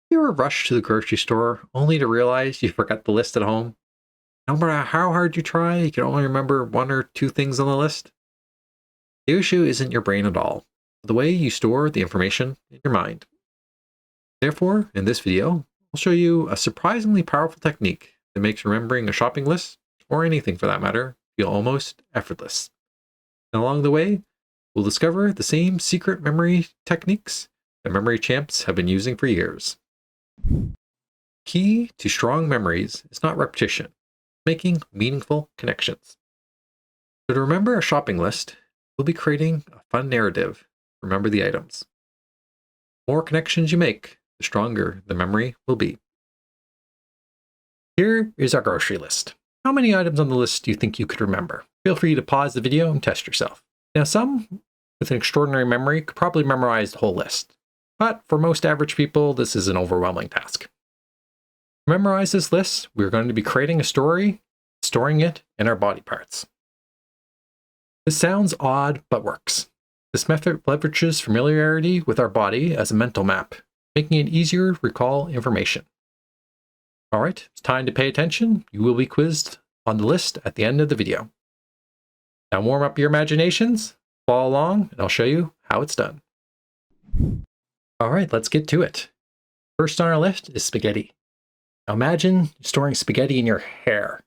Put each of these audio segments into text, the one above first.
You ever rush to the grocery store only to realize you forgot the list at home? No matter how hard you try, you can only remember one or two things on the list. The issue isn't your brain at all, but the way you store the information in your mind. Therefore, in this video, I'll show you a surprisingly powerful technique that makes remembering a shopping list, or anything for that matter, feel almost effortless. And along the way, we'll discover the same secret memory techniques that memory champs have been using for years. Key to strong memories is not repetition, making meaningful connections. So to remember a shopping list, we'll be creating a fun narrative. Remember the items. The more connections you make, the stronger the memory will be. Here is our grocery list. How many items on the list do you think you could remember? Feel free to pause the video and test yourself. Now, some with an extraordinary memory could probably memorize the whole list, but for most average people, this is an overwhelming task. To memorize this list, we're going to be creating a story, storing it in our body parts. This sounds odd, but works. This method leverages familiarity with our body as a mental map, making it easier to recall information. All right, it's time to pay attention. You will be quizzed on the list at the end of the video. Now warm up your imaginations, follow along, and I'll show you how it's done. All right, let's get to it. First on our list is spaghetti. Now imagine storing spaghetti in your hair.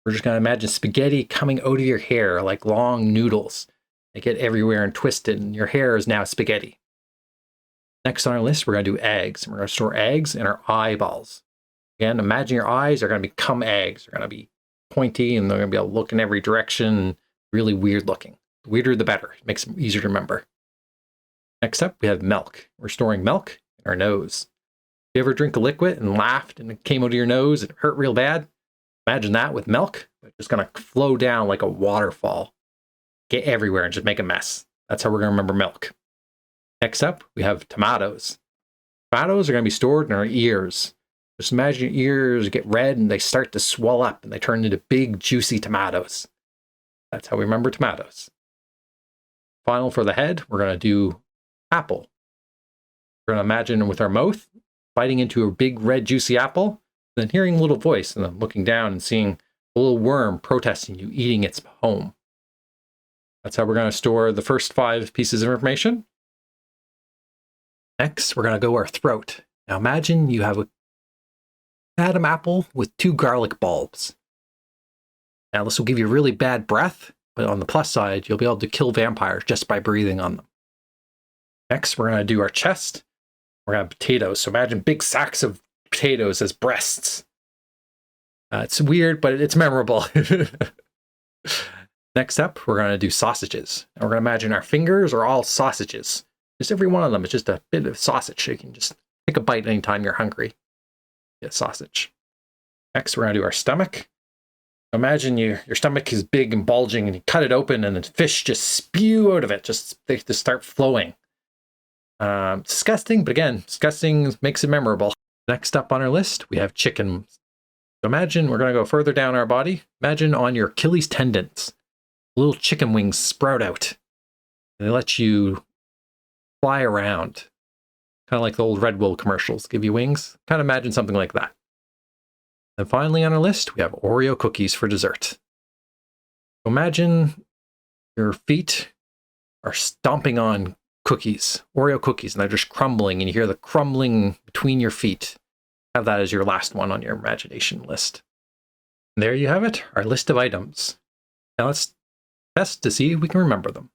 We're just going to imagine spaghetti coming out of your hair like long noodles. They get everywhere and twisted, and your hair is now spaghetti. Next on our list, we're going to do eggs. And we're going to store eggs in our eyeballs. Again, imagine your eyes are going to become eggs. They're going to be pointy, and they're going to be able to look in every direction, really weird looking. The weirder, the better. It makes them easier to remember. Next up, we have milk. We're storing milk in our nose. If you ever drink a liquid and laughed and it came out of your nose and it hurt real bad, imagine that with milk. It's just going to flow down like a waterfall, get everywhere and just make a mess. That's how we're going to remember milk. Next up, we have tomatoes. Tomatoes are going to be stored in our ears. Just imagine your ears get red and they start to swell up and they turn into big, juicy tomatoes. That's how we remember tomatoes. Final for the head, we're going to do apple. We're going to imagine with our mouth biting into a big, red, juicy apple, then hearing a little voice and then looking down and seeing a little worm protesting you eating its home. That's how we're going to store the first 5 pieces of information. Next, we're going to go our throat. Now imagine you have an Adam apple with 2 garlic bulbs. Now this will give you really bad breath, but on the plus side, you'll be able to kill vampires just by breathing on them. Next, we're going to do our chest. We're going to have potatoes. So imagine big sacks of potatoes as breasts. It's weird, but it's memorable. Next up, we're going to do sausages. And we're going to imagine our fingers are all sausages. Just every one of them is just a bit of sausage. You can just take a bite anytime you're hungry. Get sausage. Next, we're going to do our stomach. Imagine your stomach is big and bulging and you cut it open and the fish just spew out of it. They just start flowing. Disgusting, but again, disgusting makes it memorable. Next up on our list, we have chicken. So imagine we're going to go further down our body. Imagine on your Achilles tendons, little chicken wings sprout out. And they let you fly around. Kind of like the old Red Bull commercials, give you wings. Kind of imagine something like that. And finally on our list, we have Oreo cookies for dessert. So imagine your feet are stomping on cookies, Oreo cookies, and they're just crumbling, and you hear the crumbling between your feet. Have that as your last one on your imagination list. And there you have it, our list of items. Now let's test to see if we can remember them.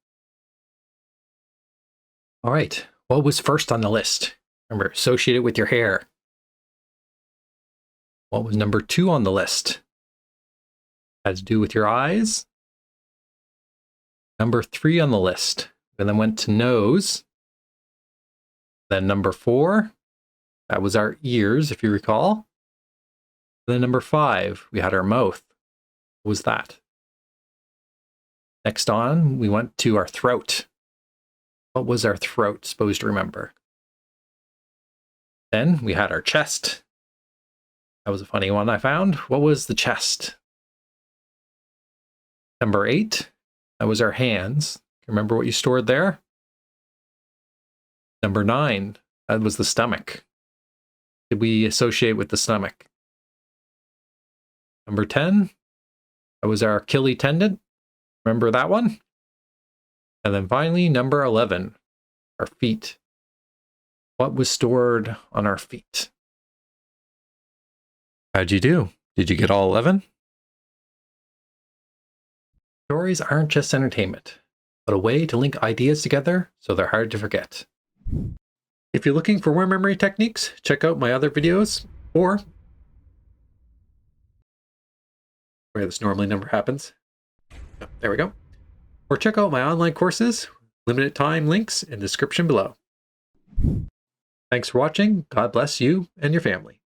All right, what was first on the list? Remember, associate it with your hair. What was number 2 on the list? Had to do with your eyes. Number 3 on the list, and then went to nose. Then number 4, that was our ears, if you recall. Then number 5, we had our mouth. What was that? Next on, we went to our throat. What was our throat supposed to remember? Then we had our chest. That was a funny one I found. What was the chest? Number 8, that was our hands. Remember what you stored there? Number 9, that was the stomach. did we associate with the stomach? Number 10, that was our Achilles tendon. Remember that one? And then finally, number 11, our feet. What was stored on our feet? How'd you do? Did you get all 11? Stories aren't just entertainment, but a way to link ideas together so they're hard to forget. If you're looking for more memory techniques, check out my other videos, or where this normally never happens. Oh, there we go. Or check out my online courses, limited time links in the description below. Thanks for watching. God bless you and your family.